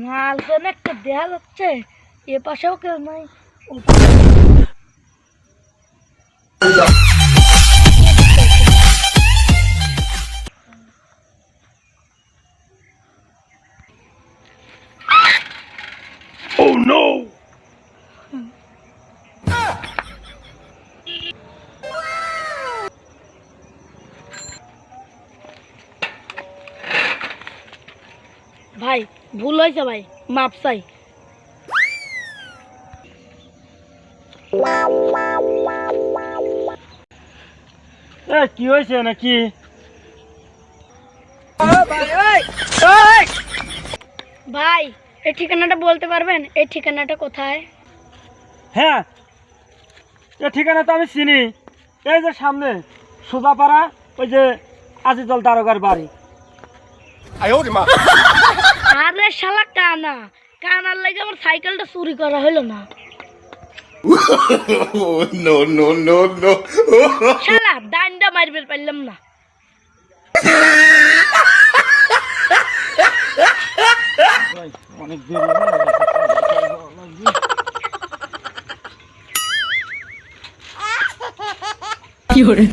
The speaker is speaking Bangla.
মালখানে একটা দেখা যাচ্ছে, এ পাশেও কেউ নাই। Oh no! ভাই ভুল হয়েছে ভাই, মাপ চাই। কি হয়েছে নাকি? ভাই এই ঠিকানাটা বলতে পারবেন, এই ঠিকানাটা কোথায়? হ্যাঁ, এ ঠিকানা তো আমি চিনি। এই যে সামনে সোজাপাড়া, ওই যে আজিজল দারোগার বাড়ি। আরে শালা কানা, কানার লাগে আমার সাইকেলটা চুরি করা হলো না। No, no, no, no. শালা ডান্ডা মারবে পারলাম না। অনেক দেরি হয়ে গেছে। কি হরে